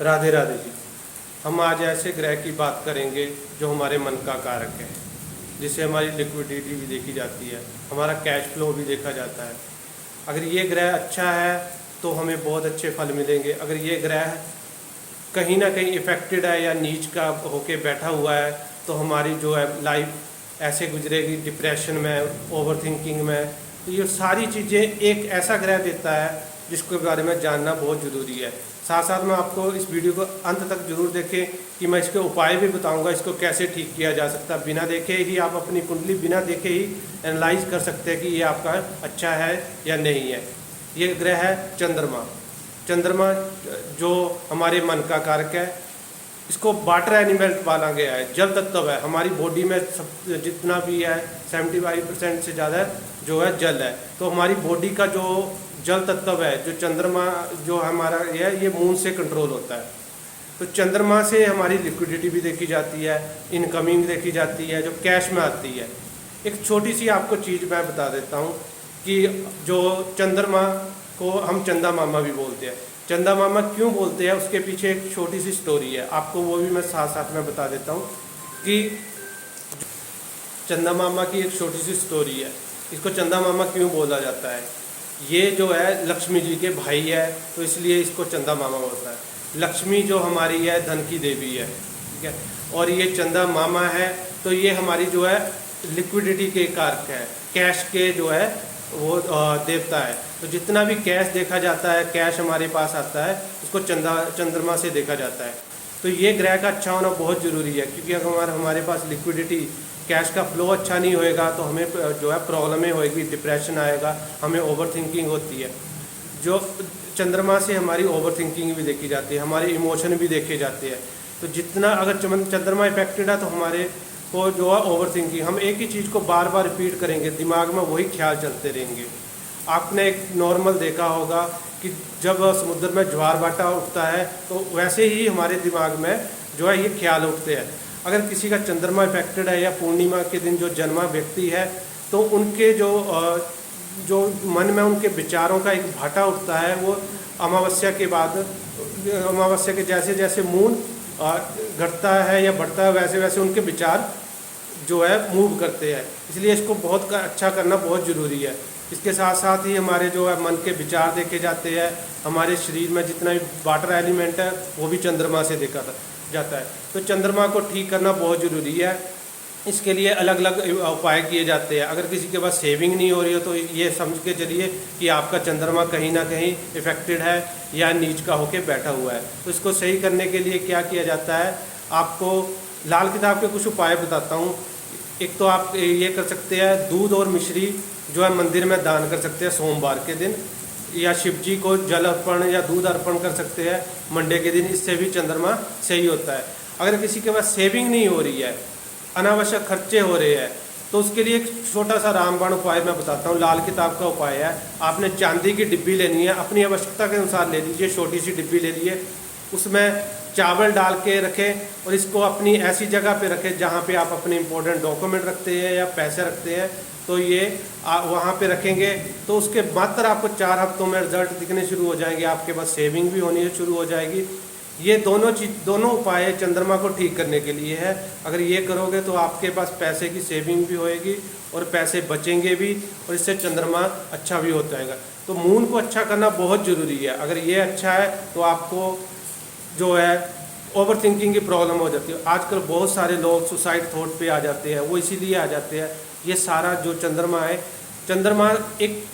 राधे राधे जी। हम आज ऐसे ग्रह की बात करेंगे जो हमारे मन का कारक है, जिससे हमारी लिक्विडिटी भी देखी जाती है, हमारा कैश फ्लो भी देखा जाता है। अगर ये ग्रह अच्छा है तो हमें बहुत अच्छे फल मिलेंगे। अगर ये ग्रह कहीं ना कहीं इफेक्टेड है या नीच का होके बैठा हुआ है तो हमारी जो है लाइफ ऐसे गुजरेगी, डिप्रेशन में, ओवर थिंकिंग में। तो ये सारी चीज़ें एक ऐसा ग्रह देता है जिसके बारे में जानना बहुत ज़रूरी है। साथ साथ में आपको इस वीडियो को अंत तक जरूर देखें कि मैं इसके उपाय भी बताऊंगा, इसको कैसे ठीक किया जा सकता है। बिना देखे ही आप अपनी कुंडली बिना देखे ही एनालाइज कर सकते हैं कि ये आपका अच्छा है या नहीं है। ये ग्रह है चंद्रमा। चंद्रमा जो हमारे मन का कारक है, इसको वाटर एनिमल माना गया है, जल तत्व है। हमारी बॉडी में सब जितना भी है 75% से ज़्यादा जो है जल है। तो हमारी बॉडी का जो जल तत्व है, जो चंद्रमा जो हमारा ये मून से कंट्रोल होता है। तो चंद्रमा से हमारी लिक्विडिटी भी देखी जाती है, इनकमिंग देखी जाती है, जो कैश में आती है। एक छोटी सी आपको चीज़ मैं बता देता हूँ कि जो चंद्रमा को हम चंदा मामा भी बोलते हैं। चंदा मामा क्यों बोलते हैं, उसके पीछे एक छोटी सी स्टोरी है, आपको वो भी मैं साथ साथ में बता देता हूँ कि चंदा मामा की एक छोटी सी स्टोरी है। इसको चंदा मामा क्यों बोला जाता है? ये जो है लक्ष्मी जी के भाई है, तो इसलिए इसको चंदा मामा होता है। लक्ष्मी जो हमारी है धन की देवी है, ठीक है। और ये चंदा मामा है तो ये हमारी जो है लिक्विडिटी के कारक है, कैश के जो है वो देवता है। तो जितना भी कैश देखा जाता है, कैश हमारे पास आता है, उसको चंद्रमा से देखा जाता है। तो ये ग्रह का अच्छा होना बहुत ज़रूरी है, क्योंकि अगर हमारे पास लिक्विडिटी, कैश का फ्लो अच्छा नहीं होएगा तो हमें जो है प्रॉब्लमें होएगी, डिप्रेशन आएगा, हमें ओवर थिंकिंग होती है। जो चंद्रमा से हमारी ओवर थिंकिंग भी देखी जाती है, हमारे इमोशन भी देखे जाते हैं। तो जितना अगर चंद्रमा इफेक्टेड है तो हमारे को जो है ओवर थिंकिंग, हम एक ही चीज़ को बार बार रिपीट करेंगे, दिमाग में वही ख्याल चलते रहेंगे। आपने एक नॉर्मल देखा होगा कि जब समुद्र में ज्वार भाटा उठता है तो वैसे ही हमारे दिमाग में जो है ये ख्याल उठते हैं। अगर किसी का चंद्रमा इफेक्टेड है या पूर्णिमा के दिन जो जन्मा व्यक्ति है तो उनके जो मन में उनके विचारों का एक भाटा उठता है, वो अमावस्या के बाद, अमावस्या के जैसे जैसे मून घटता है या बढ़ता है वैसे वैसे उनके विचार जो है मूव करते हैं। इसलिए इसको बहुत अच्छा करना बहुत ज़रूरी है। इसके साथ साथ ही हमारे जो है मन के विचार देखे जाते हैं। हमारे शरीर में जितना भी वाटर एलिमेंट है वो भी चंद्रमा से देखा जाता है। तो चंद्रमा को ठीक करना बहुत ज़रूरी है। इसके लिए अलग अलग उपाय किए जाते हैं। अगर किसी के पास सेविंग नहीं हो रही हो तो ये समझ के चलिए कि आपका चंद्रमा कहीं ना कहीं इफेक्टेड है या नीच का होके बैठा हुआ है। तो इसको सही करने के लिए क्या किया जाता है, आपको लाल किताब के कुछ उपाय बताता हूँ। एक तो आप ये कर सकते हैं, दूध और मिश्री जो है मंदिर में दान कर सकते हैं सोमवार के दिन, या शिव जी को जल अर्पण या दूध अर्पण कर सकते हैं मंडे के दिन। इससे भी चंद्रमा सही होता है। अगर किसी के पास सेविंग नहीं हो रही है, अनावश्यक खर्चे हो रहे हैं, तो उसके लिए एक छोटा सा रामबाण उपाय मैं बताता हूँ। लाल किताब का उपाय है, आपने चांदी की डिब्बी लेनी है, अपनी आवश्यकता के अनुसार ले लीजिए, छोटी सी डिब्बी ले लिए, उसमें चावल डाल के रखें और इसको अपनी ऐसी जगह पे रखें जहाँ पे आप अपने इंपॉर्टेंट डॉक्यूमेंट रखते हैं या पैसे रखते हैं। तो ये वहाँ पे रखेंगे तो उसके मात्र आपको 4 हफ्तों में रिजल्ट दिखने शुरू हो जाएंगे, आपके पास सेविंग भी होनी शुरू हो जाएगी। ये दोनों उपाय चंद्रमा को ठीक करने के लिए है। अगर ये करोगे तो आपके पास पैसे की सेविंग भी होएगी और पैसे बचेंगे भी, और इससे चंद्रमा अच्छा भी हो जाएगा। तो मून को अच्छा करना बहुत ज़रूरी है। अगर ये अच्छा है तो आपको जो है ओवर थिंकिंग की प्रॉब्लम हो जाती है। आजकल बहुत सारे लोग सुसाइड थॉट पे आ जाते हैं, वो इसीलिए आ जाते हैं। ये सारा जो चंद्रमा है, चंद्रमा एक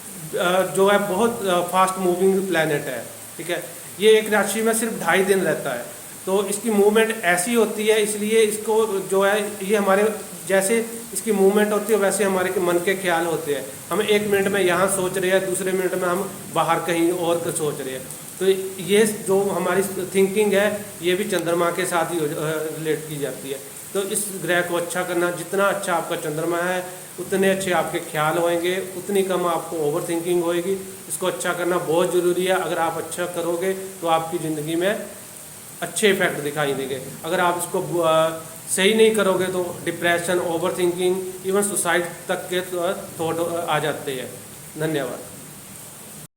जो है बहुत फास्ट मूविंग प्लैनेट है, ठीक है। ये एक राशि में सिर्फ 2.5 दिन रहता है, तो इसकी मूवमेंट ऐसी होती है, इसलिए इसको जो है ये हमारे जैसे इसकी मूवमेंट होती है वैसे हमारे के मन के ख्याल होते हैं। हम 1 मिनट में यहाँ सोच रहे हैं, दूसरे मिनट में हम बाहर कहीं और सोच रहे हैं। तो ये जो हमारी थिंकिंग है ये भी चंद्रमा के साथ ही रिलेट की जाती है। तो इस ग्रह को अच्छा करना, जितना अच्छा आपका चंद्रमा है उतने अच्छे आपके ख्याल होंगे, उतनी कम आपको ओवर थिंकिंग होएगी। इसको अच्छा करना बहुत ज़रूरी है। अगर आप अच्छा करोगे तो आपकी ज़िंदगी में अच्छे इफेक्ट दिखाई देंगे। अगर आप इसको सही नहीं करोगे तो depression, over thinking, even suicide तक के थॉट आ जाते हैं। धन्यवाद।